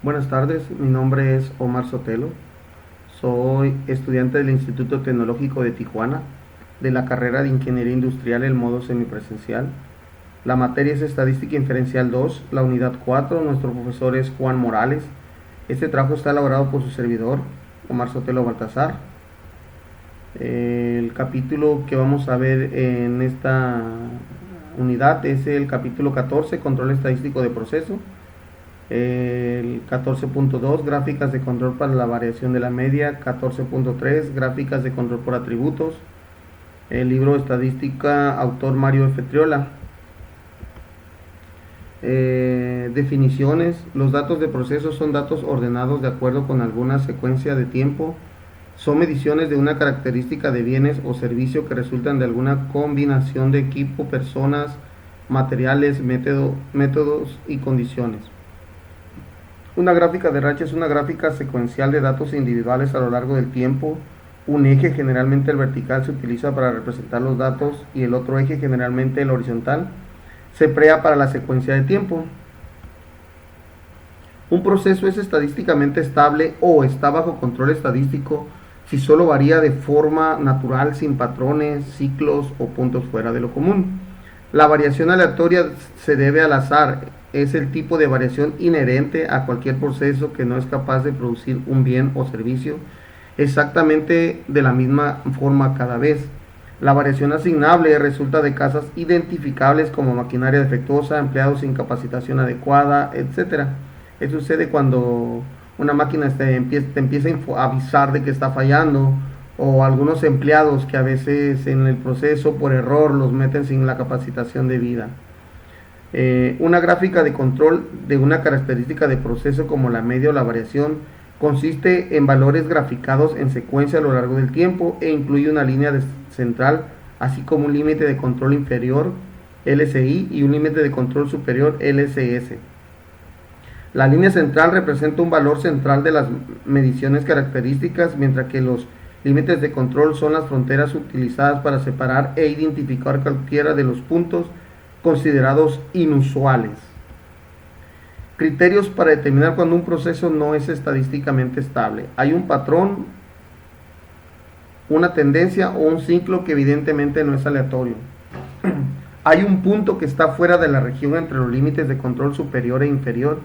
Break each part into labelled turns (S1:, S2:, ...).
S1: Buenas tardes, mi nombre es Omar Sotelo, soy estudiante del Instituto Tecnológico de Tijuana, de la carrera de Ingeniería Industrial en modo semipresencial. La materia es Estadística Inferencial 2, la unidad 4, nuestro profesor es Juan Morales. Este trabajo está elaborado por su servidor, Omar Sotelo Baltazar. El capítulo que vamos a ver en esta unidad es el capítulo 14, Control Estadístico de Proceso. El 14.2, gráficas de control para la variación de la media. 14.3, gráficas de control por atributos. El libro Estadística, autor Mario F. Triola. Definiciones. Los datos de proceso son datos ordenados de acuerdo con alguna secuencia de tiempo. Son mediciones de una característica de bienes o servicio que resultan de alguna combinación de equipo, personas, materiales, métodos y condiciones. Una gráfica de racha es una gráfica secuencial de datos individuales a lo largo del tiempo. Un eje, generalmente el vertical, se utiliza para representar los datos y el otro eje, generalmente el horizontal, se emplea para la secuencia de tiempo. Un proceso es estadísticamente estable o está bajo control estadístico si solo varía de forma natural, sin patrones, ciclos o puntos fuera de lo común. La variación aleatoria se debe al azar. Es el tipo de variación inherente a cualquier proceso que no es capaz de producir un bien o servicio exactamente de la misma forma cada vez. La variación asignable resulta de causas identificables como maquinaria defectuosa, empleados sin capacitación adecuada, etc. Esto sucede cuando una máquina te empieza a avisar de que está fallando, o algunos empleados que a veces en el proceso por error los meten sin la capacitación debida. Una gráfica de control de una característica de proceso como la media o la variación consiste en valores graficados en secuencia a lo largo del tiempo e incluye una línea central, así como un límite de control inferior, LCI, y un límite de control superior, LCS. La línea central representa un valor central de las mediciones características, mientras que los límites de control son las fronteras utilizadas para separar e identificar cualquiera de los puntos considerados inusuales. Criterios para determinar cuando un proceso no es estadísticamente estable. Hay un patrón, una tendencia o un ciclo que evidentemente no es aleatorio. Hay un punto que está fuera de la región entre los límites de control superior e inferior.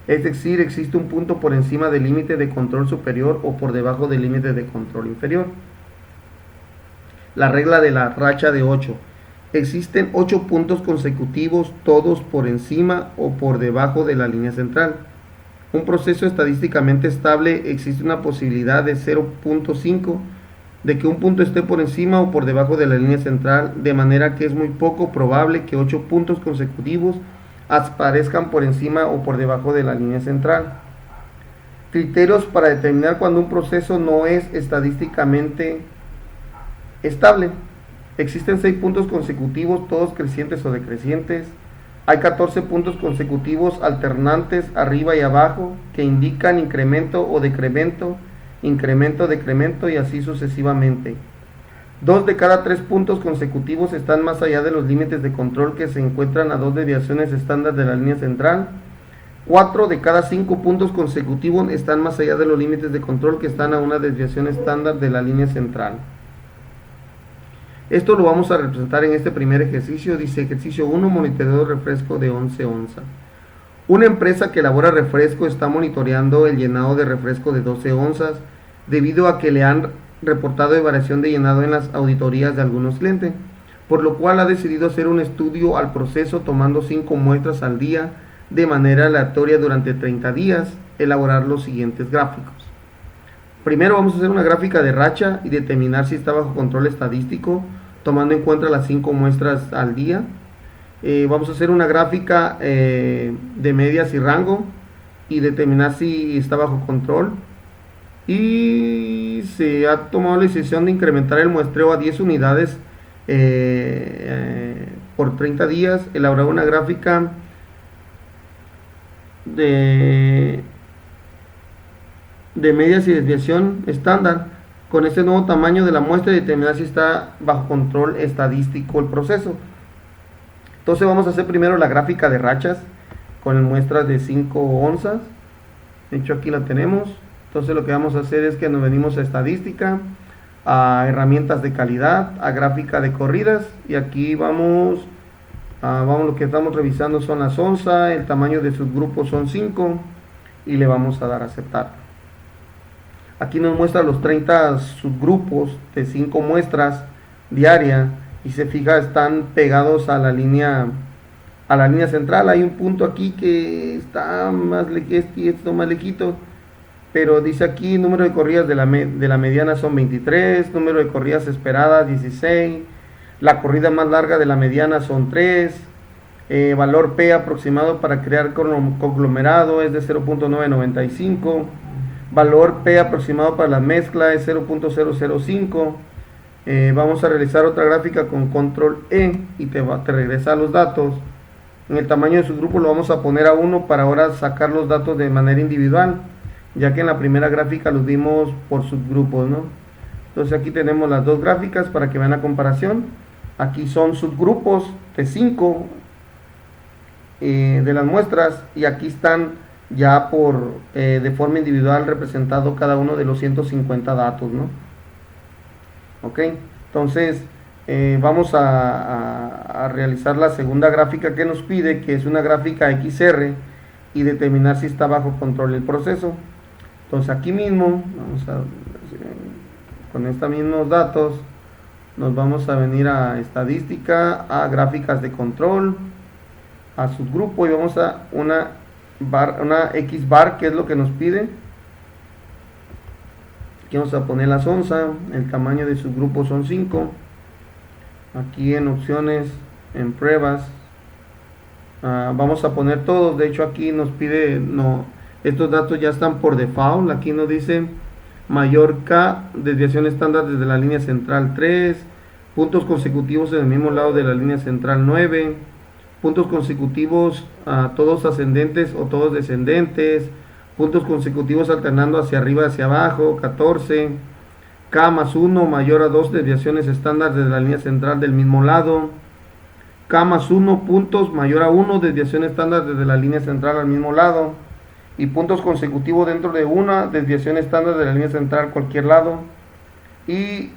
S1: Es decir, existe un punto por encima del límite de control superior o por debajo del límite de control inferior. La regla de la racha de 8. Existen 8 puntos consecutivos, todos por encima o por debajo de la línea central. Un proceso estadísticamente estable, existe una posibilidad de 0.5 de que un punto esté por encima o por debajo de la línea central, de manera que es muy poco probable que 8 puntos consecutivos aparezcan por encima o por debajo de la línea central. Criterios para determinar cuando un proceso no es estadísticamente estable. Existen 6 puntos consecutivos, todos crecientes o decrecientes. Hay 14 puntos consecutivos alternantes arriba y abajo que indican incremento o decremento, incremento, decremento y así sucesivamente. 2 de cada 3 puntos consecutivos están más allá de los límites de control que se encuentran a 2 desviaciones estándar de la línea central. 4 de cada 5 puntos consecutivos están más allá de los límites de control que están a una desviación estándar de la línea central. Esto lo vamos a representar en este primer ejercicio. Dice ejercicio 1, monitoreo de refresco de 11 onzas. Una empresa que elabora refresco está monitoreando el llenado de refresco de 12 onzas debido a que le han reportado de variación de llenado en las auditorías de algunos clientes, por lo cual ha decidido hacer un estudio al proceso tomando 5 muestras al día de manera aleatoria durante 30 días, elaborar los siguientes gráficos. Primero vamos a hacer una gráfica de racha y determinar si está bajo control estadístico, tomando en cuenta las 5 muestras al día. Vamos a hacer una gráfica de medias y rango y determinar si está bajo control. Y se ha tomado la decisión de incrementar el muestreo a 10 unidades por 30 días, elaborar una gráfica de medias y desviación estándar con este nuevo tamaño de la muestra y determinar si está bajo control estadístico el proceso. Entonces vamos a hacer primero la gráfica de rachas con muestras de 5 onzas De hecho aquí la tenemos. Entonces lo que vamos a hacer es que nos venimos a estadística, a herramientas de calidad, a gráfica de corridas, y aquí vamos lo que estamos revisando son las onzas, el tamaño de subgrupos son 5 y le vamos a dar a aceptar. Aquí nos muestra los 30 subgrupos de 5 muestras diarias y se fija están pegados a la línea central. Hay un punto aquí que está más más lejito, pero dice aquí número de corridas de la mediana son 23, número de corridas esperadas 16, la corrida más larga de la mediana son 3, valor P aproximado para crear conglomerado es de 0.995, valor P aproximado para la mezcla es 0.005. Vamos a realizar otra gráfica con control E y te regresa los datos. En el tamaño de su grupo lo vamos a poner a 1 para ahora sacar los datos de manera individual, ya que en la primera gráfica los dimos por subgrupos, ¿no? Entonces aquí tenemos las dos gráficas para que vean la comparación. Aquí son subgrupos de 5 de las muestras, y aquí están ya de forma individual representado cada uno de los 150 datos, ¿no? Ok, entonces vamos a realizar la segunda gráfica que nos pide, que es una gráfica XR, y determinar si está bajo control el proceso. Entonces aquí mismo con estos mismos datos nos vamos a venir a estadística, a gráficas de control, a subgrupo, y vamos a una X bar, que es lo que nos pide. Aquí vamos a poner las onzas, el tamaño de subgrupo son 5. Aquí en opciones, en pruebas, vamos a poner todos. De hecho aquí nos pide, estos datos ya están por default. Aquí nos dice mayor K, desviación estándar desde la línea central 3, puntos consecutivos en el mismo lado de la línea central 9, puntos consecutivos todos ascendentes o todos descendentes, puntos consecutivos alternando hacia arriba y hacia abajo 14, K más 1 mayor a 2 desviaciones estándar desde la línea central del mismo lado, K más 1 puntos mayor a 1 desviación estándar desde la línea central al mismo lado, y puntos consecutivos dentro de una desviación estándar de la línea central cualquier lado, y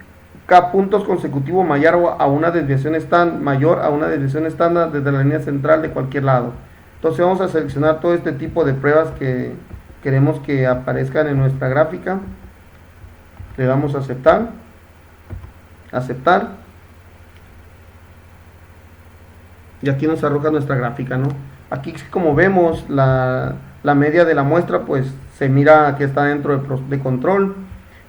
S1: K puntos consecutivos mayor a una desviación estándar desde la línea central de cualquier lado. Entonces vamos a seleccionar todo este tipo de pruebas que queremos que aparezcan en nuestra gráfica. Le damos a aceptar, y aquí nos arroja nuestra gráfica, ¿no? Aquí, como vemos, la media de la muestra pues se mira que está dentro de control.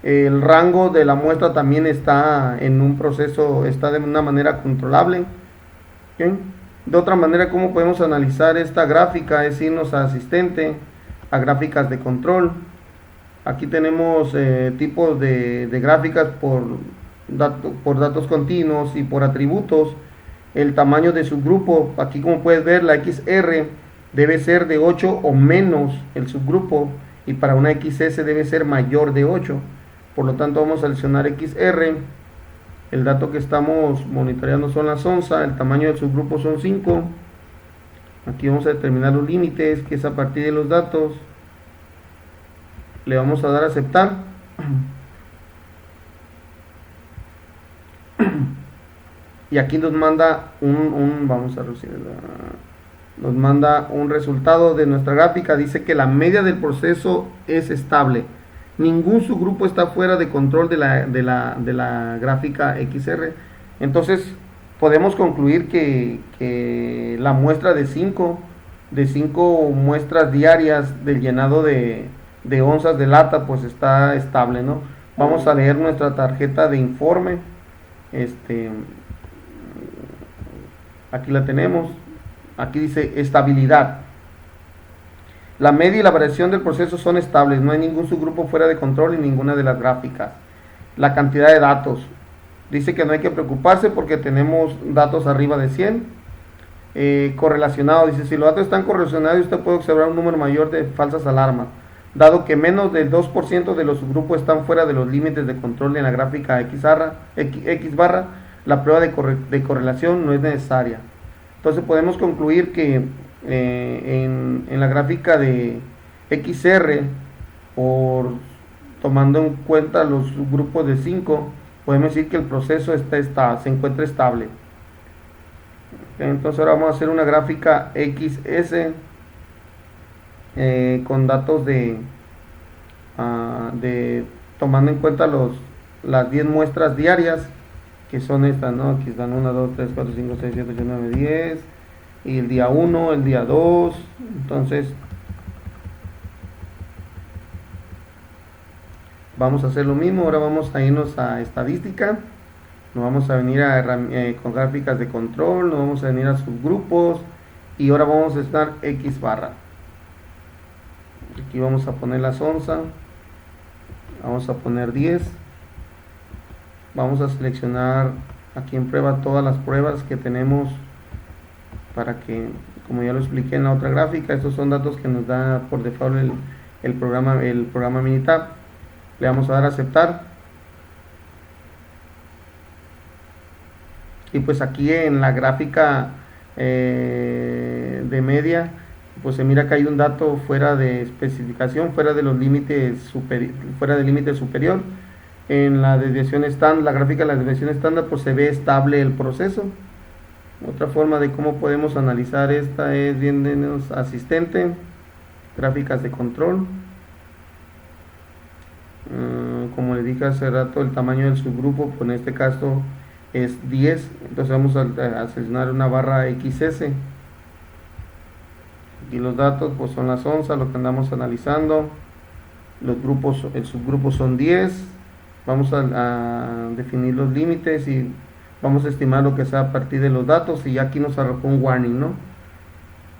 S1: El rango de la muestra también está en un proceso, está de una manera controlable. ¿Okay? De otra manera, ¿cómo podemos analizar esta gráfica? Es irnos a asistente, a gráficas de control. Aquí tenemos tipos de gráficas por datos continuos y por atributos. El tamaño de subgrupo, aquí como puedes ver, la XR debe ser de 8 o menos el subgrupo, y para una XS debe ser mayor de 8. Por lo tanto vamos a seleccionar XR. El dato que estamos monitoreando son las onzas, el tamaño del subgrupo son 5. Aquí vamos a determinar los límites, que es a partir de los datos. Le vamos a dar a aceptar. Y aquí nos manda nos manda un resultado de nuestra gráfica. Dice que la media del proceso es estable. Ningún subgrupo está fuera de control de la gráfica XR. Entonces podemos concluir que la muestra de 5 muestras diarias del llenado de onzas de lata pues está estable, ¿no? Vamos a leer nuestra tarjeta de informe. Aquí la tenemos. Aquí dice estabilidad. La media y la variación del proceso son estables, no hay ningún subgrupo fuera de control en ninguna de las gráficas. La cantidad de datos, dice que no hay que preocuparse porque tenemos datos arriba de 100. Correlacionado, dice si los datos están correlacionados usted puede observar un número mayor de falsas alarmas, dado que menos del 2% de los subgrupos están fuera de los límites de control en la gráfica X barra, la prueba de correlación no es necesaria. Entonces podemos concluir que en la gráfica de XR, por tomando en cuenta los grupos de 5, podemos decir que el proceso se encuentra estable. Entonces ahora vamos a hacer una gráfica XS con datos de tomando en cuenta las 10 muestras diarias, que son estas, ¿no? Aquí están 1, 2, 3, 4, 5, 6, 7, 8, 9, 10, y el día 1, el día 2, entonces vamos a hacer lo mismo. Ahora vamos a irnos a estadística, nos vamos a venir con gráficas de control, nos vamos a venir a subgrupos, y ahora vamos a estar X barra. Aquí vamos a poner la onza, vamos a poner 10, vamos a seleccionar aquí en prueba todas las pruebas que tenemos, para que, como ya lo expliqué en la otra gráfica, estos son datos que nos da por default el programa Minitab. Le vamos a dar a aceptar, y pues aquí en la gráfica de media, pues se mira que hay un dato fuera de especificación, fuera de los límites fuera del límite superior. En la desviación estándar, la gráfica de la desviación estándar, pues se ve estable el proceso. Otra forma de cómo podemos analizar esta es viéndonos asistente, gráficas de control. Como les dije hace rato, el tamaño del subgrupo, pues en este caso es 10, entonces vamos a seleccionar una barra XS. Aquí los datos pues son las onzas, lo que andamos analizando. Los grupos, el subgrupo son 10. Vamos a definir los límites y vamos a estimar lo que sea a partir de los datos, y aquí nos arrojó un warning, ¿no?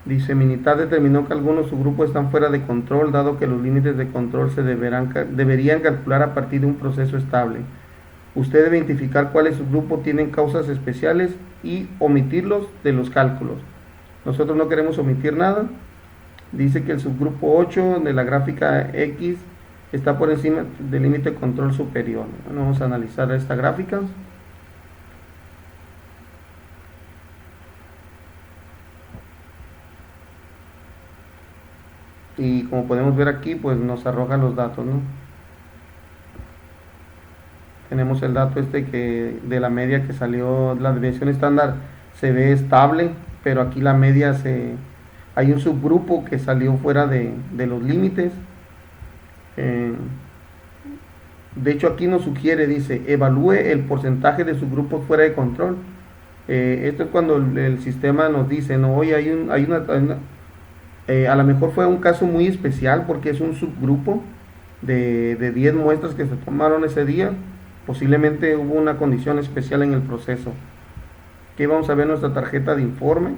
S1: Dice, Minitab determinó que algunos subgrupos están fuera de control, dado que los límites de control se deberían calcular a partir de un proceso estable. Usted debe identificar cuáles subgrupos tienen causas especiales y omitirlos de los cálculos. Nosotros no queremos omitir nada. Dice que el subgrupo 8 de la gráfica X está por encima del límite de control superior. Bueno, vamos a analizar esta gráfica. Y como podemos ver aquí, pues nos arroja los datos, ¿no? Tenemos el dato que de la media que salió, la desviación estándar se ve estable, pero aquí la media hay un subgrupo que salió fuera de los límites. De hecho aquí nos sugiere, dice, evalúe el porcentaje de subgrupos fuera de control. Esto es cuando el sistema nos dice, no, hoy a lo mejor fue un caso muy especial porque es un subgrupo de 10 muestras que se tomaron ese día. Posiblemente hubo una condición especial en el proceso. Aquí vamos a ver nuestra tarjeta de informe.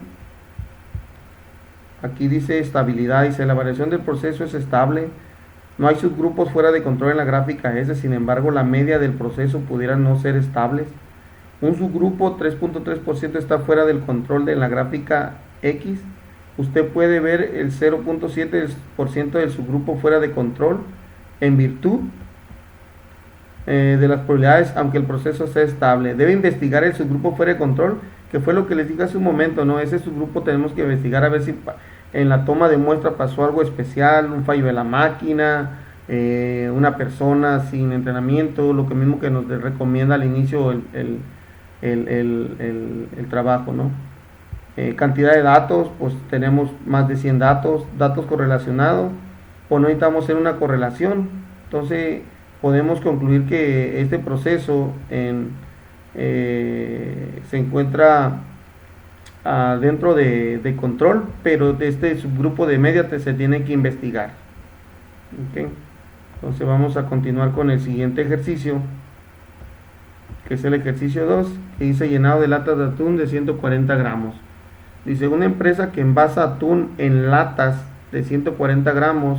S1: Aquí dice estabilidad, dice la variación del proceso es estable. No hay subgrupos fuera de control en la gráfica S, sin embargo la media del proceso pudiera no ser estables. Un subgrupo 3.3% está fuera del control de la gráfica X. Usted puede ver el 0.7% del subgrupo fuera de control en virtud de las probabilidades, aunque el proceso sea estable. Debe investigar el subgrupo fuera de control, que fue lo que les dije hace un momento, ¿no? Ese subgrupo tenemos que investigar a ver si en la toma de muestra pasó algo especial, un fallo de la máquina, una persona sin entrenamiento, lo que mismo que nos recomienda al inicio el trabajo, ¿no? Cantidad de datos, pues tenemos más de 100 datos correlacionados, o no necesitamos hacer una correlación. Entonces podemos concluir que este proceso se encuentra dentro de control, pero de este subgrupo de media se tiene que investigar. ¿Okay? Entonces vamos a continuar con el siguiente ejercicio, que es el ejercicio 2, que dice llenado de latas de atún de 140 gramos. Dice, una empresa que envasa atún en latas de 140 gramos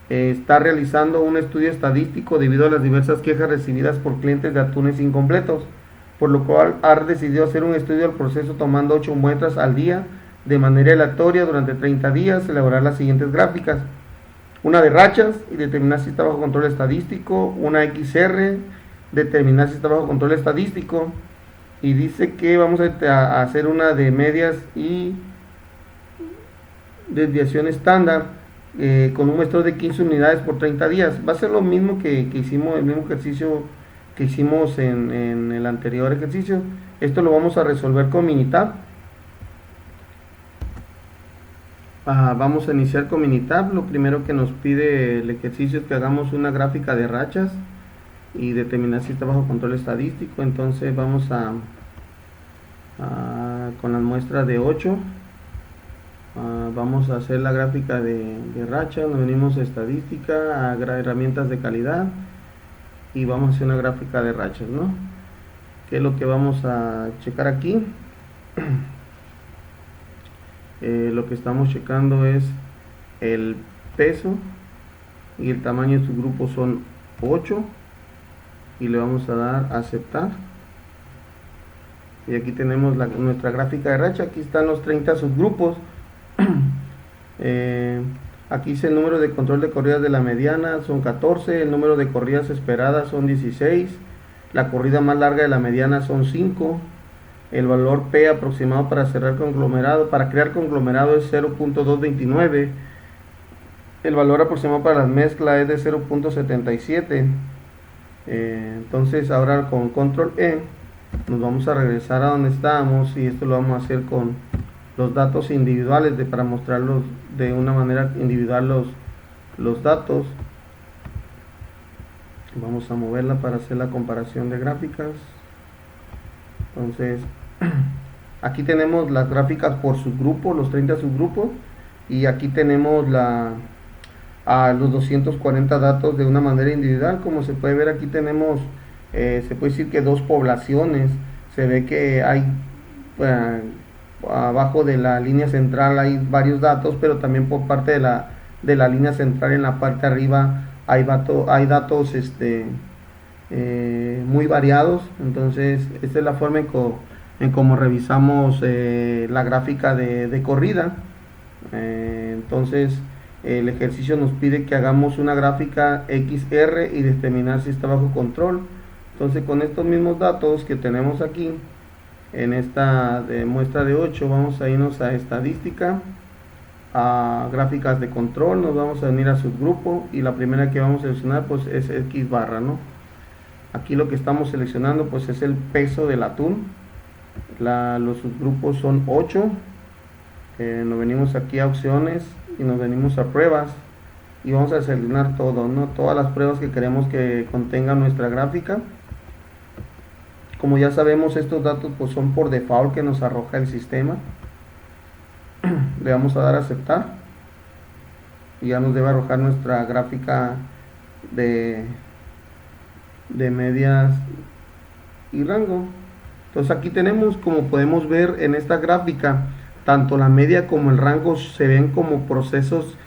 S1: está realizando un estudio estadístico debido a las diversas quejas recibidas por clientes de atunes incompletos, por lo cual ha decidido hacer un estudio del proceso tomando 8 muestras al día de manera aleatoria durante 30 días, elaborar las siguientes gráficas: una de rachas y determinar si está bajo control estadístico, una XR, determinar si está bajo control estadístico, y dice que vamos a hacer una de medias y desviación estándar con un muestreo de 15 unidades por 30 días. Va a ser lo mismo que hicimos, el mismo ejercicio que hicimos en el anterior ejercicio. Esto lo vamos a resolver con Minitab. Vamos a iniciar con Minitab. Lo primero que nos pide el ejercicio es que hagamos una gráfica de rachas y determinar si está bajo control estadístico. Entonces vamos con las muestras de 8. Vamos a hacer la gráfica de rachas. Nos venimos a estadística, a herramientas de calidad, y vamos a hacer una gráfica de rachas, ¿no? ¿Qué es lo que vamos a checar aquí? Lo que estamos checando es el peso y el tamaño de su grupo son 8, y le vamos a dar a aceptar. Y aquí tenemos nuestra gráfica de racha. Aquí están los 30 subgrupos. Aquí dice el número de control de corridas de la mediana son 14, el número de corridas esperadas son 16, la corrida más larga de la mediana son 5, el valor P aproximado para cerrar conglomerado, para crear conglomerado es 0.229, el valor aproximado para las mezclas es de 0.77. Entonces ahora con control E nos vamos a regresar a donde estábamos, y esto lo vamos a hacer con los datos individuales para mostrarlos de una manera individual los datos. Vamos a moverla para hacer la comparación de gráficas. Entonces aquí tenemos las gráficas por subgrupo, los 30 subgrupos, y aquí tenemos los 240 datos de una manera individual. Como se puede ver, aquí tenemos se puede decir que dos poblaciones. Se ve que hay abajo de la línea central hay varios datos, pero también por parte de la línea central, en la parte de arriba hay datos muy variados. Entonces esta es la forma en cómo revisamos la gráfica de corrida. Entonces el ejercicio nos pide que hagamos una gráfica XR y determinar si está bajo control. Entonces con estos mismos datos que tenemos aquí en esta muestra de 8, vamos a irnos a estadística, a gráficas de control, nos vamos a venir a subgrupo, y la primera que vamos a seleccionar pues es X barra, ¿no? Aquí lo que estamos seleccionando pues es el peso del atún. Los subgrupos son 8. Nos venimos aquí a opciones y nos venimos a pruebas, y vamos a seleccionar todo, ¿no? Todas las pruebas que queremos que contenga nuestra gráfica. Como ya sabemos, estos datos pues son por default que nos arroja el sistema. Le vamos a dar a aceptar y ya nos debe arrojar nuestra gráfica de medias y rango. Entonces aquí tenemos, como podemos ver en esta gráfica, tanto la media como el rango se ven como procesos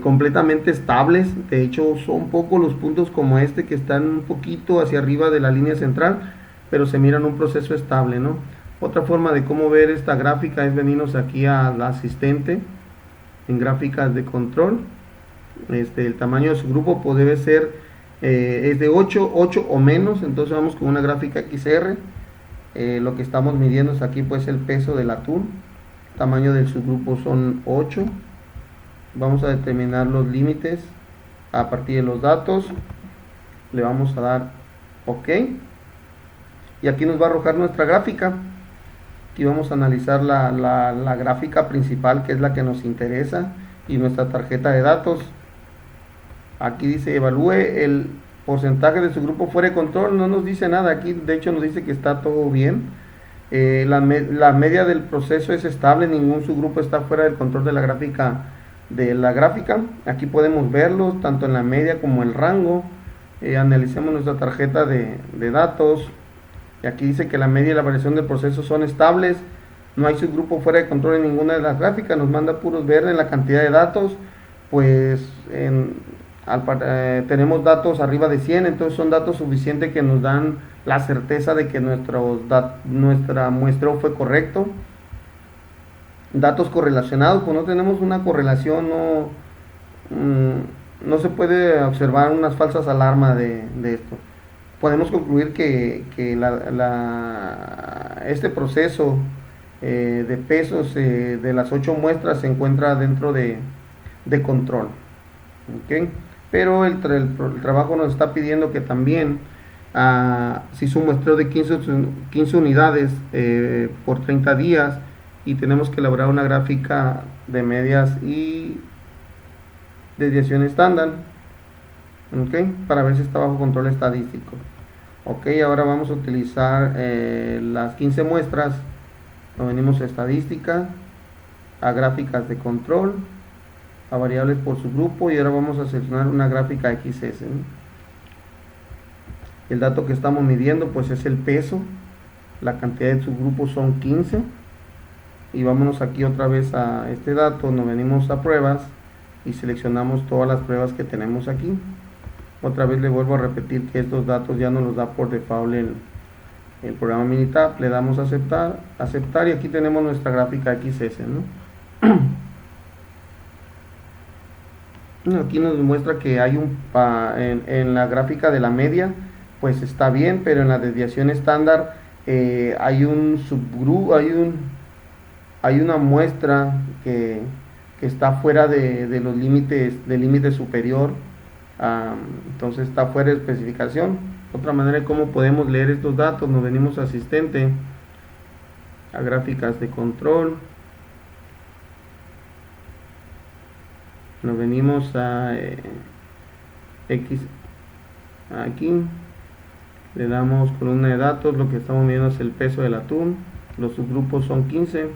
S1: completamente estables. De hecho son pocos los puntos como este que están un poquito hacia arriba de la línea central, pero se miran un proceso estable, ¿no? Otra forma de cómo ver esta gráfica es venirnos aquí al asistente en gráficas de control. El tamaño de su grupo pues debe ser es de 8 o menos. Entonces vamos con una gráfica XR. Lo que estamos midiendo es aquí pues el peso del atún. El tamaño del subgrupo son 8. Vamos a determinar los límites a partir de los datos. Le vamos a dar OK. Y aquí nos va a arrojar nuestra gráfica. Aquí vamos a analizar la gráfica principal, que es la que nos interesa, y nuestra tarjeta de datos. Aquí dice evalúe el porcentaje de su grupo fuera de control. No nos dice nada aquí, de hecho nos dice que está todo bien. La media del proceso es estable, ningún subgrupo está fuera del control de la gráfica. Aquí podemos verlos tanto en la media como el rango. Analicemos nuestra tarjeta de datos. Y aquí dice que la media y la variación del proceso son estables, no hay subgrupo fuera de control en ninguna de las gráficas. Nos manda puros verdes en la cantidad de datos. Pues tenemos datos arriba de 100, entonces son datos suficientes que nos dan la certeza de que nuestra muestreo fue correcto. Datos correlacionados, pues no tenemos una correlación, no se puede observar unas falsas alarmas de esto. Podemos concluir que este proceso de pesos de las 8 muestras se encuentra dentro de control. ¿ok? Pero el trabajo nos está pidiendo que también si es un muestreo de 15 unidades por 30 días y tenemos que elaborar una gráfica de medias y desviación estándar, ¿ok? Para ver si está bajo control estadístico. Ok, ahora vamos a utilizar las 15 muestras. Nos venimos a estadística, a gráficas de control, a variables por subgrupo, y ahora vamos a seleccionar una gráfica XS, ¿no? El dato que estamos midiendo pues es el peso, la cantidad de subgrupos son 15, y vámonos aquí otra vez a este dato, nos venimos a pruebas y seleccionamos todas las pruebas que tenemos aquí. Otra vez le vuelvo a repetir que estos datos ya nos los da por default el programa Minitab. Le damos a aceptar, y aquí tenemos nuestra gráfica XS, ¿no? Aquí nos muestra que hay en la gráfica de la media pues está bien, pero en la desviación estándar hay un subgrupo, hay una muestra que está fuera de los límites, del límite superior. Entonces está fuera de especificación. Otra manera de cómo podemos leer estos datos, nos venimos a asistente, a gráficas de control, nos venimos a X, aquí le damos columna de datos, lo que estamos viendo es el peso del atún, los subgrupos son 15.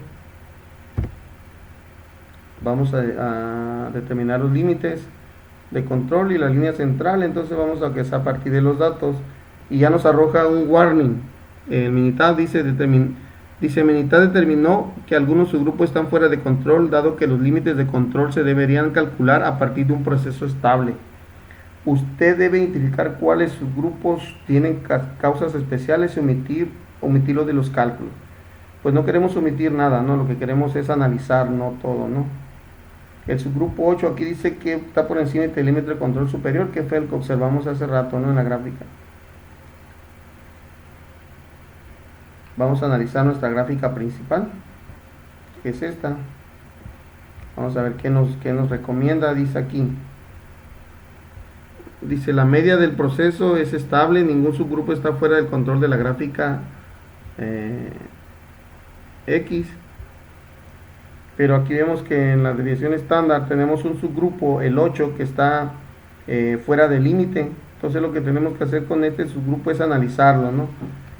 S1: Vamos a determinar los límites de control y la línea central. Entonces vamos a que es a partir de los datos, y ya nos arroja un warning. El Minitab dice Minitab determinó que algunos subgrupos están fuera de control, dado que los límites de control se deberían calcular a partir de un proceso estable. Usted debe identificar cuáles subgrupos tienen causas especiales y omitirlos de los cálculos. Pues no queremos omitir nada, ¿no? Lo que queremos es analizar, no todo, ¿no? El subgrupo 8 aquí dice que está por encima del límite de control superior, que fue el que observamos hace rato, ¿no? En la gráfica. Vamos a analizar nuestra gráfica principal, que es esta. Vamos a ver qué nos recomienda. Dice aquí, dice la media del proceso es estable, ningún subgrupo está fuera del control de la gráfica X. Pero aquí vemos que en la desviación estándar tenemos un subgrupo, el 8, que está fuera del límite. Entonces lo que tenemos que hacer con este subgrupo es analizarlo, ¿no?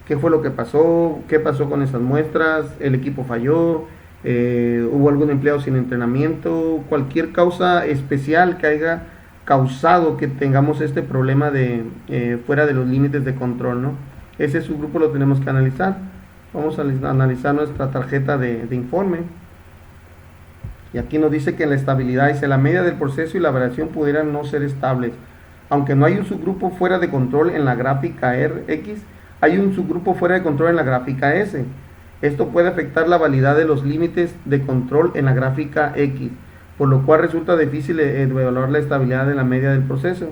S1: ¿Qué fue lo que pasó? ¿Qué pasó con esas muestras? ¿El equipo falló? ¿Hubo algún empleado sin entrenamiento? Cualquier causa especial que haya causado que tengamos este problema de fuera de los límites de control, ¿no? Ese subgrupo lo tenemos que analizar. Vamos a analizar nuestra tarjeta de informe. Y aquí nos dice que la estabilidad, dice la media del proceso y la variación pudieran no ser estables. Aunque no hay un subgrupo fuera de control en la gráfica RX, hay un subgrupo fuera de control en la gráfica S. Esto puede afectar la validad de los límites de control en la gráfica X, por lo cual resulta difícil evaluar la estabilidad de la media del proceso.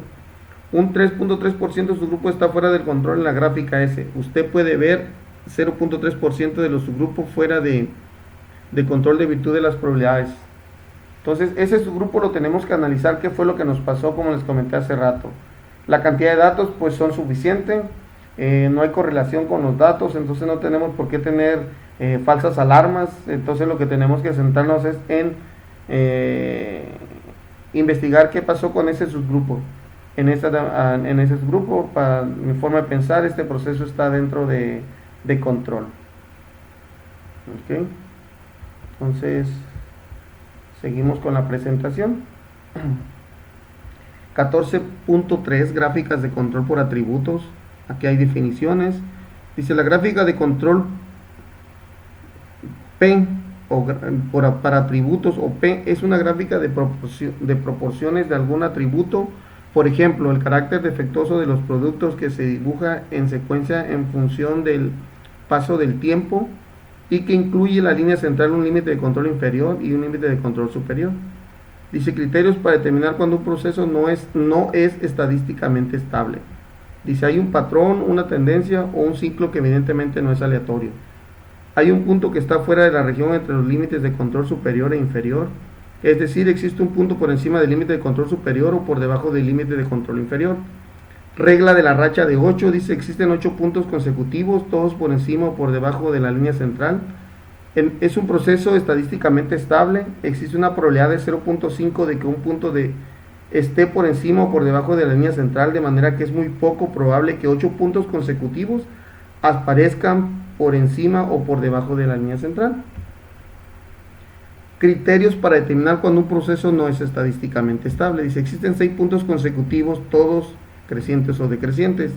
S1: Un 3.3% de subgrupo está fuera del control en la gráfica S. Usted puede ver 0.3% de los subgrupos fuera de control de virtud de las probabilidades. Entonces ese subgrupo lo tenemos que analizar, qué fue lo que nos pasó, como les comenté hace rato. La cantidad de datos pues son suficientes, no hay correlación con los datos, entonces no tenemos por qué tener falsas alarmas. Entonces lo que tenemos que centrarnos es en investigar qué pasó con ese subgrupo. En ese subgrupo, para mi forma de pensar, este proceso está dentro de control. ¿Okay? Entonces seguimos con la presentación. 14.3 gráficas de control por atributos. Aquí hay definiciones. Dice la gráfica de control P para atributos o P es una gráfica de proporciones de algún atributo. Por ejemplo, el carácter defectuoso de los productos, que se dibuja en secuencia en función del paso del tiempo y que incluye la línea central, un límite de control inferior y un límite de control superior. Dice criterios para determinar cuando un proceso no es estadísticamente estable. Dice hay un patrón, una tendencia o un ciclo que evidentemente no es aleatorio. Hay un punto que está fuera de la región entre los límites de control superior e inferior. Es decir, existe un punto por encima del límite de control superior o por debajo del límite de control inferior. Regla de la racha de 8, dice existen 8 puntos consecutivos, todos por encima o por debajo de la línea central. Es un proceso estadísticamente estable, existe una probabilidad de 0.5 de que un punto esté por encima o por debajo de la línea central, de manera que es muy poco probable que 8 puntos consecutivos aparezcan por encima o por debajo de la línea central. Criterios para determinar cuando un proceso no es estadísticamente estable. Dice, existen 6 puntos consecutivos, todos crecientes o decrecientes.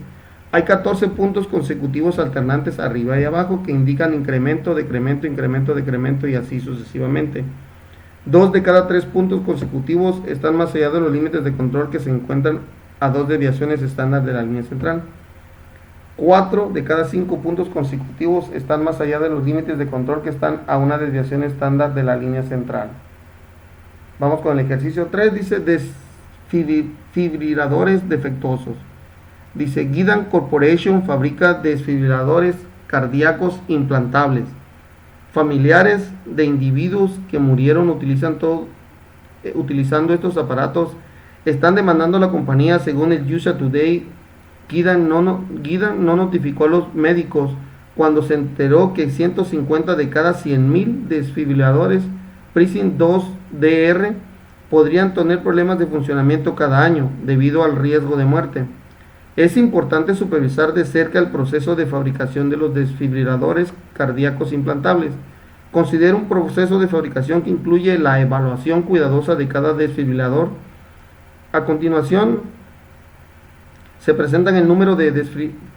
S1: Hay 14 puntos consecutivos alternantes arriba y abajo que indican incremento, decremento, incremento, decremento y así sucesivamente. 2 de cada 3 puntos consecutivos están más allá de los límites de control que se encuentran a 2 desviaciones estándar de la línea central. 4 de cada 5 puntos consecutivos están más allá de los límites de control que están a una desviación estándar de la línea central. Vamos con el ejercicio 3, dice desfibriladores defectuosos. Dice, Guidant Corporation fabrica desfibriladores cardíacos implantables. Familiares de individuos que murieron utilizando estos aparatos están demandando a la compañía. Según el USA Today, Guidant no notificó a los médicos cuando se enteró que 150 de cada 100.000 desfibriladores Prism 2DR podrían tener problemas de funcionamiento cada año debido al riesgo de muerte. Es importante supervisar de cerca el proceso de fabricación de los desfibriladores cardíacos implantables. Considera un proceso de fabricación que incluye la evaluación cuidadosa de cada desfibrilador. A continuación, se presentan el número de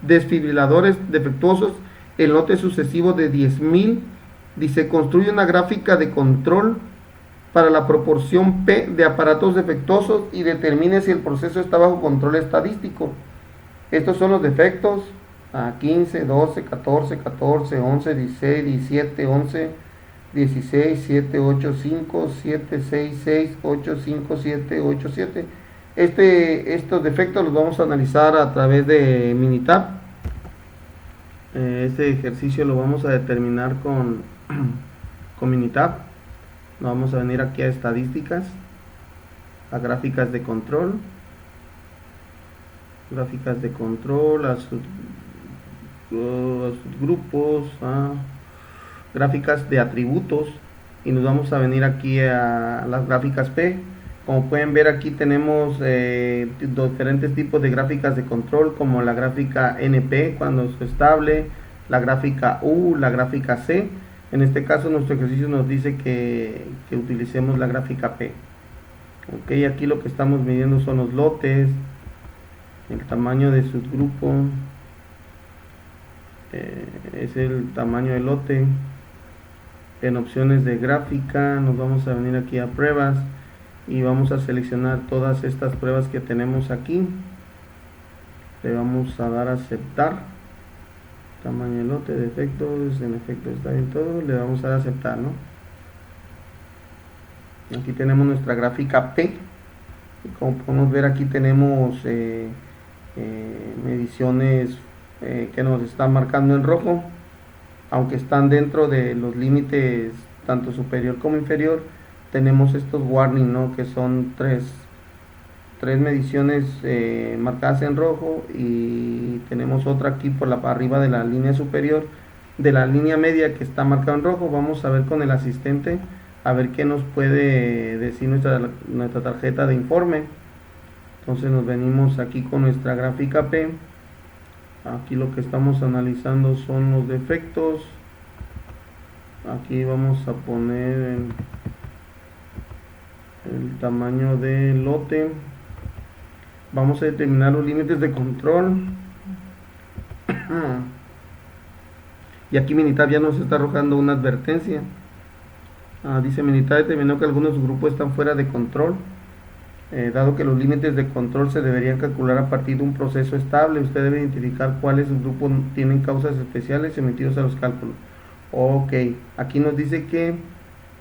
S1: desfibriladores defectuosos, el lote sucesivo de 10.000. Dice, construye una gráfica de control para la proporción P de aparatos defectuosos y determine si el proceso está bajo control estadístico. Estos son los defectos: 15, 12, 14, 14, 11, 16, 17, 11, 16, 7, 8, 5, 7, 6, 6, 8, 5, 7, 8, 7. Estos defectos los vamos a analizar a través de Minitab. Este ejercicio lo vamos a determinar con Minitab. Nos vamos a venir aquí a estadísticas, a gráficas de control, a subgrupos, a gráficas de atributos, y nos vamos a venir aquí a las gráficas P. Como pueden ver, aquí tenemos diferentes tipos de gráficas de control, como la gráfica NP cuando es estable, la gráfica U, la gráfica C. En este caso nuestro ejercicio nos dice que utilicemos la gráfica P. Ok, aquí lo que estamos midiendo son los lotes, el tamaño de subgrupo, es el tamaño del lote. En opciones de gráfica nos vamos a venir aquí a pruebas y vamos a seleccionar todas estas pruebas que tenemos aquí. Le vamos a dar a aceptar. Tamaño del lote, defectos, en efecto está bien todo, le vamos a dar a aceptar, ¿no? Aquí tenemos nuestra gráfica P, y como podemos ver aquí tenemos mediciones que nos están marcando en rojo, aunque están dentro de los límites tanto superior como inferior. Tenemos estos warning, ¿no? Que son tres mediciones marcadas en rojo, y tenemos otra aquí por arriba de la línea superior, de la línea media, que está marcada en rojo. Vamos a ver con el asistente a ver qué nos puede decir nuestra tarjeta de informe. Entonces nos venimos aquí con nuestra gráfica P. Aquí lo que estamos analizando son los defectos. Aquí vamos a poner el tamaño del lote. Vamos a determinar los límites de control. Y aquí Minitab ya nos está arrojando una advertencia. Dice, Minitab determinó que algunos grupos están fuera de control. Dado que los límites de control se deberían calcular a partir de un proceso estable, usted debe identificar cuáles grupos tienen causas especiales sometidos a los cálculos. Ok, aquí nos dice que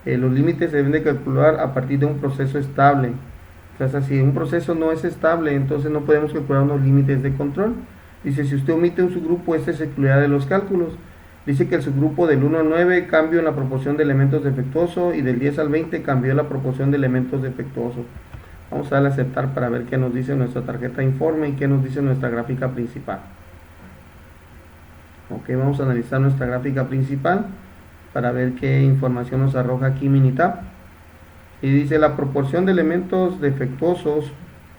S1: los límites se deben de calcular a partir de un proceso estable. Entonces, si un proceso no es estable, entonces no podemos calcular unos límites de control. Dice, si usted omite un subgrupo, este se excluirá de los cálculos. Dice que el subgrupo del 1 al 9 cambió en la proporción de elementos defectuosos y del 10 al 20 cambió la proporción de elementos defectuosos. Vamos a darle a aceptar para ver qué nos dice nuestra tarjeta de informe y qué nos dice nuestra gráfica principal. Ok, vamos a analizar nuestra gráfica principal para ver qué información nos arroja aquí Minitab. Y dice la proporción de elementos defectuosos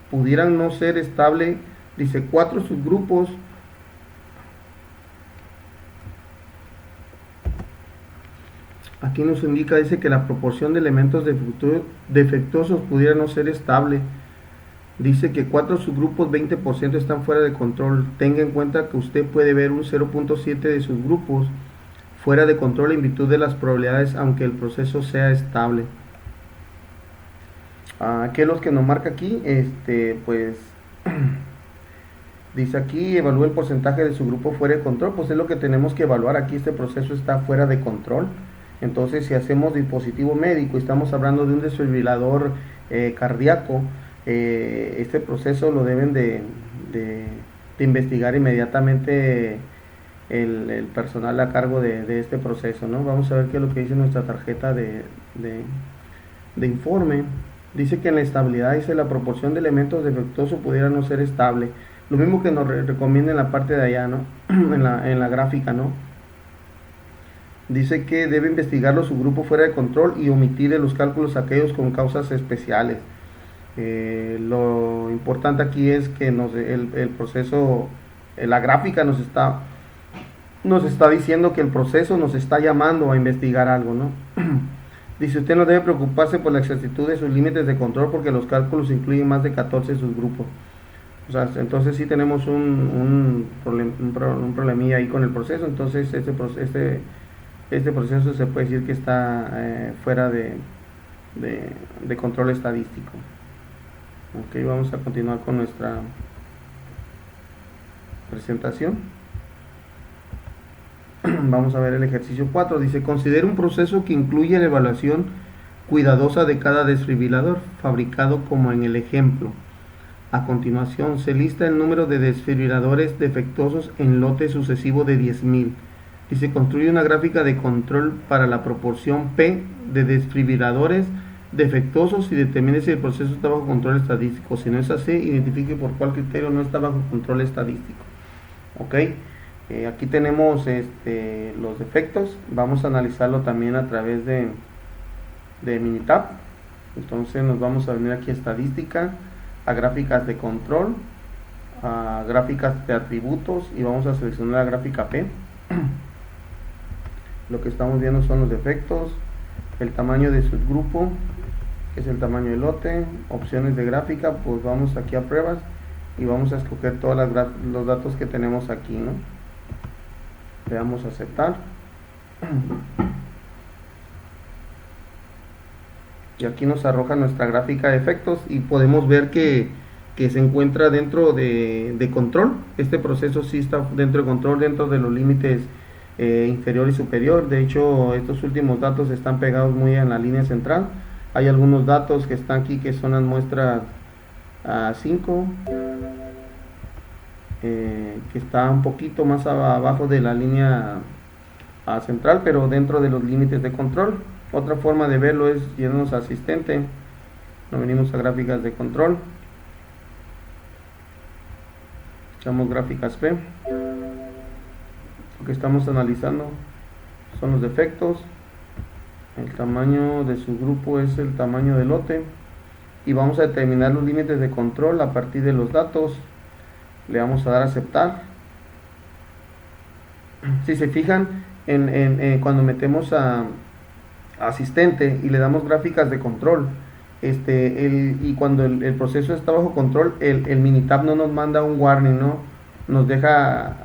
S1: pudieran no ser estable. Dice 4 subgrupos aquí nos indica, dice que la proporción de elementos defectuosos pudiera no ser estable. Dice que 4 subgrupos 20% están fuera de control. Tenga en cuenta que usted puede ver un 0.7 de subgrupos fuera de control en virtud de las probabilidades, aunque el proceso sea estable. ¿Qué es lo que nos marca aquí? Pues dice aquí, evalúa el porcentaje de subgrupo fuera de control. Pues es lo que tenemos que evaluar aquí. Este proceso está fuera de control. Entonces, si hacemos dispositivo médico y estamos hablando de un desfibrilador cardíaco, este proceso lo deben de investigar inmediatamente el personal a cargo de este proceso, ¿no? Vamos a ver qué es lo que dice nuestra tarjeta de informe. Dice que en la estabilidad, dice la proporción de elementos defectuosos pudiera no ser estable. Lo mismo que nos recomienda en la parte de allá, ¿no? en la gráfica, ¿no? Dice que debe investigar los subgrupos fuera de control y omitir de los cálculos aquellos con causas especiales. Lo importante aquí es que el proceso, la gráfica nos está diciendo que el proceso nos está llamando a investigar algo, ¿no? Dice, usted no debe preocuparse por la exactitud de sus límites de control porque los cálculos incluyen más de 14 subgrupos. O sea, entonces sí tenemos un problemilla ahí con el proceso. Entonces este proceso se puede decir que está fuera de control estadístico. Ok, vamos a continuar con nuestra presentación. Vamos a ver el ejercicio 4. Dice, considera un proceso que incluye la evaluación cuidadosa de cada desfibrilador, fabricado como en el ejemplo. A continuación, se lista el número de desfibriladores defectuosos en lote sucesivo de 10.000. Dice, construye una gráfica de control para la proporción P de desfibriladores defectuosos y determine si el proceso está bajo control estadístico. Si no es así, identifique por cuál criterio no está bajo control estadístico. Ok. Aquí tenemos los defectos. Vamos a analizarlo también a través de Minitab. Entonces nos vamos a venir aquí a estadística, a gráficas de control, a gráficas de atributos y vamos a seleccionar la gráfica P. Lo que estamos viendo son los defectos, el tamaño de subgrupo, que es el tamaño del lote, opciones de gráfica. Pues vamos aquí a pruebas y vamos a escoger todos los datos que tenemos aquí, ¿no? Le damos a aceptar y aquí nos arroja nuestra gráfica de efectos y podemos ver que se encuentra dentro de control. Este proceso sí está dentro de control, dentro de los límites inferior y superior. De hecho, estos últimos datos están pegados muy en la línea central. Hay algunos datos que están aquí que son las muestras 5, que está un poquito más abajo de la línea central, pero dentro de los límites de control. Otra forma de verlo es yéndonos a asistente. Nos venimos a gráficas de control, echamos gráficas P. Lo que estamos analizando son los defectos. El tamaño de su grupo es el tamaño del lote y vamos a determinar los límites de control a partir de los datos. Le vamos a dar a aceptar. Si se fijan, cuando metemos a asistente y le damos gráficas de control, y cuando el proceso está bajo control, el Minitab no nos manda un warning, ¿no? Nos deja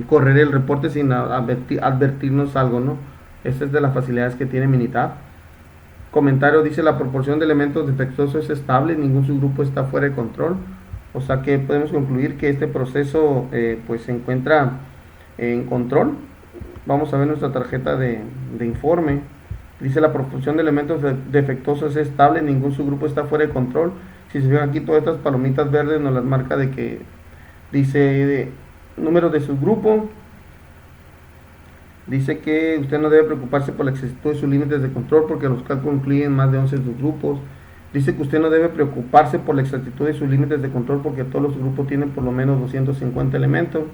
S1: correr el reporte sin advertirnos algo, ¿no? Esta es de las facilidades que tiene Minitab. Comentario dice, la proporción de elementos defectuosos es estable, ningún subgrupo está fuera de control. O sea que podemos concluir que este proceso pues se encuentra en control. Vamos a ver nuestra tarjeta de informe. Dice, la proporción de elementos defectuosos es estable, ningún subgrupo está fuera de control. Si se fijan aquí, todas estas palomitas verdes nos las marca de que dice Número de subgrupo. Dice que usted no debe preocuparse por la exactitud de sus límites de control porque los cálculos incluyen más de 11 subgrupos. Dice que usted no debe preocuparse por la exactitud de sus límites de control porque todos los grupos tienen por lo menos 250 elementos.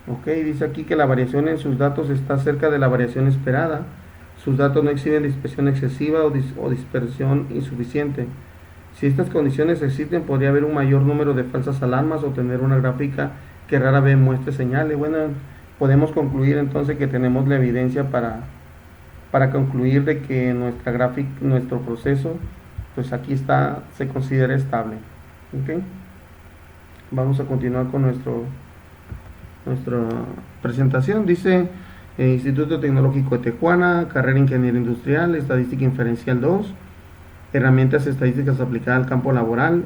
S1: Ok, dice aquí que la variación en sus datos está cerca de la variación esperada. Sus datos no exhiben dispersión excesiva o dispersión insuficiente. Si estas condiciones existen, podría haber un mayor número de falsas alarmas o tener una gráfica que rara vez muestre señales. Bueno, podemos concluir entonces que tenemos la evidencia para concluir de que nuestra gráfica, nuestro proceso, pues aquí está, se considera estable. ¿Okay? Vamos a continuar con nuestra presentación. Dice Instituto Tecnológico de Tijuana, carrera Ingeniería Industrial, Estadística Inferencial 2, herramientas estadísticas aplicadas al campo laboral.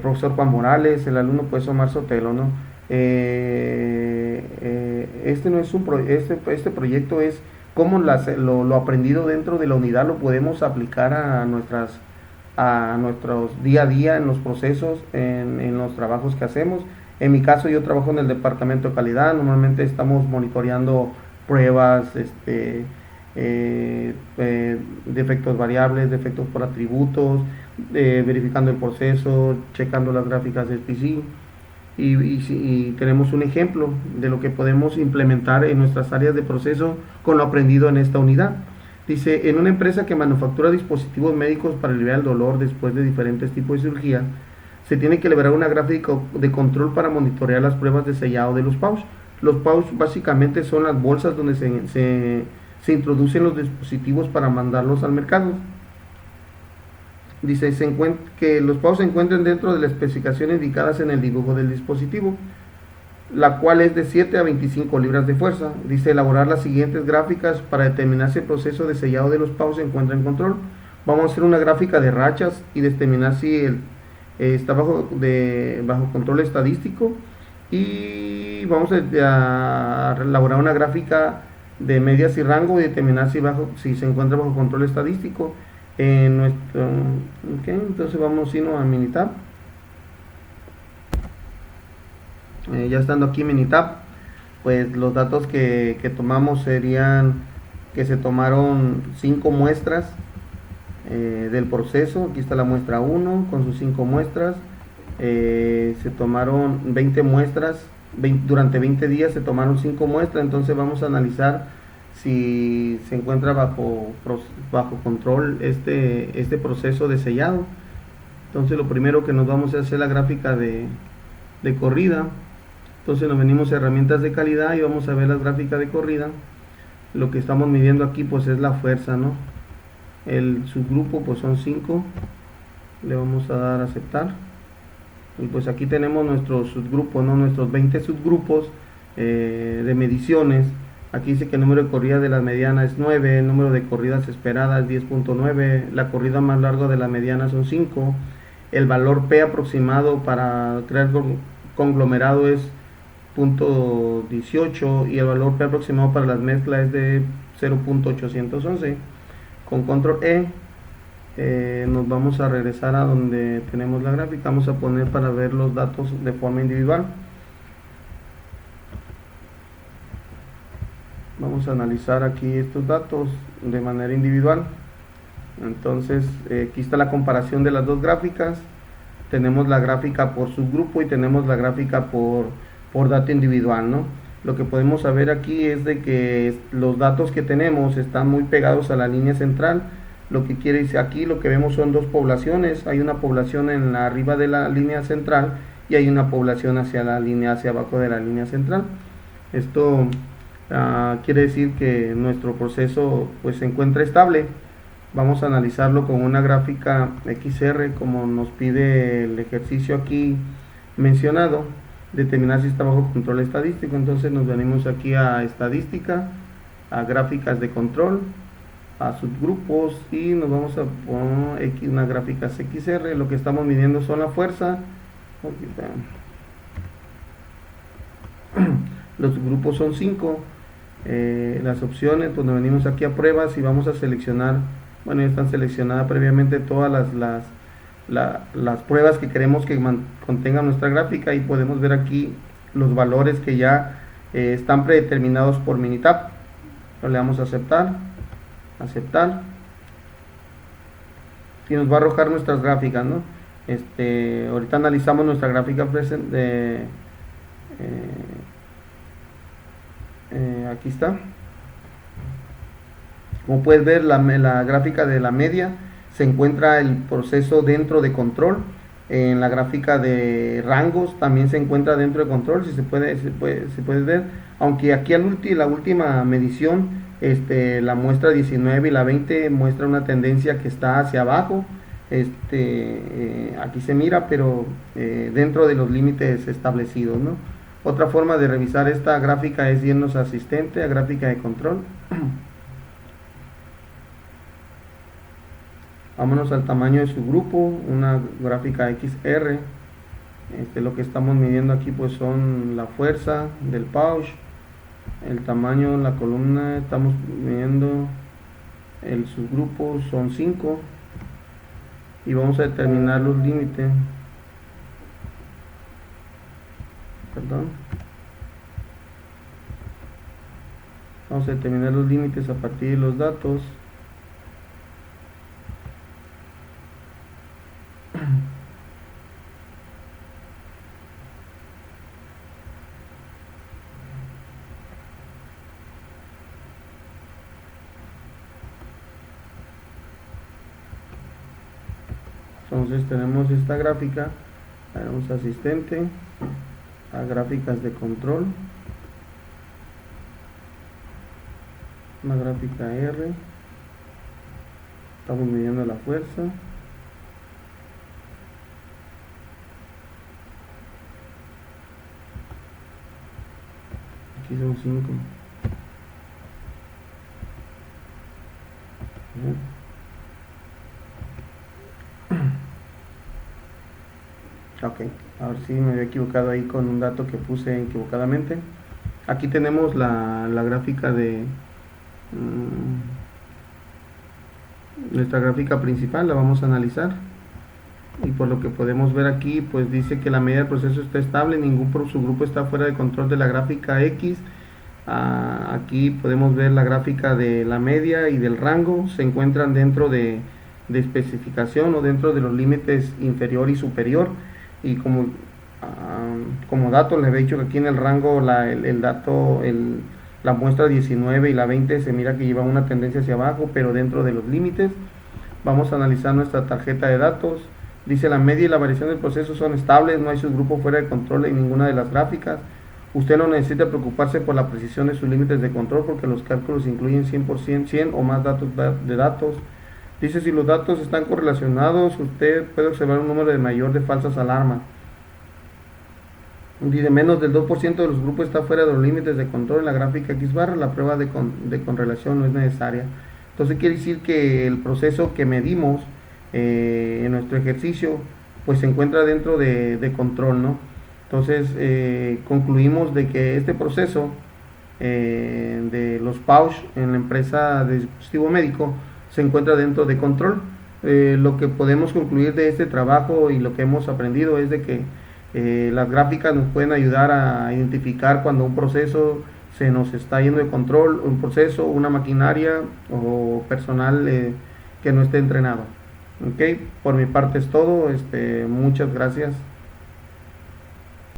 S1: Profesor Juan Morales, el alumno pues Omar Sotelo, ¿no? Este no es este proyecto es cómo lo aprendido dentro de la unidad lo podemos aplicar a nuestros día a día en los procesos, en los trabajos que hacemos. En mi caso yo trabajo en el departamento de calidad, normalmente estamos monitoreando pruebas, defectos variables, defectos por atributos, verificando el proceso, checando las gráficas de SPC y tenemos un ejemplo de lo que podemos implementar en nuestras áreas de proceso con lo aprendido en esta unidad. Dice, en una empresa que manufactura dispositivos médicos para aliviar el dolor después de diferentes tipos de cirugía, se tiene que elaborar una gráfica de control para monitorear las pruebas de sellado de los pouch. Los pouch básicamente son las bolsas donde se introducen los dispositivos para mandarlos al mercado. Dice que los pouch se encuentran dentro de las especificaciones indicadas en el dibujo del dispositivo, la cual es de 7 a 25 libras de fuerza. Dice elaborar las siguientes gráficas para determinar si el proceso de sellado de los pouch se encuentra en control. Vamos a hacer una gráfica de rachas y determinar si está bajo control estadístico, y vamos a elaborar una gráfica de medias y rango y determinar si se encuentra bajo control estadístico. Entonces vamos a Minitab. Ya estando aquí en Minitab, pues los datos que tomamos serían que se tomaron 5 muestras del proceso. Aquí está la muestra 1 con sus 5 muestras. Se tomaron 20 muestras, durante 20 días se tomaron 5 muestras. Entonces vamos a analizar si se encuentra bajo control este proceso de sellado. Entonces lo primero que nos vamos a hacer la gráfica de corrida. Entonces nos venimos a herramientas de calidad y vamos a ver las gráficas de corrida. Lo que estamos midiendo aquí pues es la fuerza, ¿no? El subgrupo pues son 5, le vamos a dar a aceptar, y pues aquí tenemos nuestros subgrupos, ¿no? Nuestros 20 subgrupos de mediciones. Aquí dice que el número de corridas de la mediana es 9, el número de corridas esperadas es 10.9, la corrida más larga de la mediana son 5, el valor P aproximado para crear conglomerado es 0.18 y el valor P aproximado para las mezclas es de 0.811. Con control nos vamos a regresar a donde tenemos la gráfica. Vamos a poner para ver los datos de forma individual. Vamos a analizar aquí estos datos de manera individual. Entonces aquí está la comparación de las dos gráficas. Tenemos la gráfica por subgrupo y tenemos la gráfica por dato individual, ¿no? Lo que podemos saber aquí es de que los datos que tenemos están muy pegados a la línea central. Lo que quiere decir aquí, lo que vemos son dos poblaciones. Hay una población arriba de la línea central y hay una población hacia abajo de la línea central. Esto quiere decir que nuestro proceso pues se encuentra estable. Vamos a analizarlo con una gráfica XR como nos pide el ejercicio aquí mencionado, determinar si está bajo control estadístico. Entonces nos venimos aquí a estadística, a gráficas de control, a subgrupos y nos vamos a poner una gráfica XR. Lo que estamos midiendo son la fuerza. Los subgrupos son 5. Las opciones, pues nos venimos aquí a pruebas y vamos a seleccionar, bueno, ya están seleccionadas previamente todas las pruebas que queremos que contenga nuestra gráfica, y podemos ver aquí los valores que ya están predeterminados por Minitab. Le damos a aceptar, y nos va a arrojar nuestras gráficas, ¿no? Ahorita analizamos nuestra gráfica aquí está. Como puedes ver, la gráfica de la media se encuentra el proceso dentro de control. En la gráfica de rangos también se encuentra dentro de control, si se puede ver, aunque aquí la última medición, la muestra 19 y la 20 muestra una tendencia que está hacia abajo. Aquí se mira, pero dentro de los límites establecidos, ¿no? Otra forma de revisar esta gráfica es irnos a asistente, a gráfica de control. Vámonos al tamaño de su grupo, una gráfica XR. Lo que estamos midiendo aquí pues son la fuerza del pouch, el tamaño de la columna, estamos midiendo el subgrupo, son 5, y vamos a determinar los límites. Vamos a determinar los límites a partir de los datos. Entonces tenemos esta gráfica, vamos a asistente, a gráficas de control, una gráfica R, estamos midiendo la fuerza, aquí son 5. Ok, a ver si me había equivocado ahí con un dato que puse equivocadamente. Aquí tenemos la gráfica de nuestra gráfica principal, la vamos a analizar, y por lo que podemos ver aquí pues dice que la medida del proceso está estable, ningún subgrupo está fuera de control de la gráfica X. Aquí podemos ver la gráfica de la media y del rango, se encuentran dentro de especificación o dentro de los límites inferior y superior. Y como dato les he dicho que aquí en el rango la muestra 19 y la 20 se mira que lleva una tendencia hacia abajo, pero dentro de los límites. Vamos a analizar nuestra tarjeta de datos. Dice la media y la variación del proceso son estables, no hay subgrupo fuera de control en ninguna de las gráficas. Usted no necesita preocuparse por la precisión de sus límites de control porque los cálculos incluyen 100%, 100 o más datos de datos. Dice si los datos están correlacionados, usted puede observar un número mayor de falsas alarmas. Dice menos del 2% de los grupos está fuera de los límites de control en la gráfica X barra, la prueba de correlación no es necesaria. Entonces quiere decir que el proceso que medimos en nuestro ejercicio pues se encuentra dentro de control, ¿no? Entonces concluimos de que este proceso de los pouch en la empresa de dispositivo médico se encuentra dentro de control. Lo que podemos concluir de este trabajo y lo que hemos aprendido es de que las gráficas nos pueden ayudar a identificar cuando un proceso se nos está yendo de control, un proceso, una maquinaria o personal que no esté entrenado. Ok, por mi parte es todo. Muchas gracias.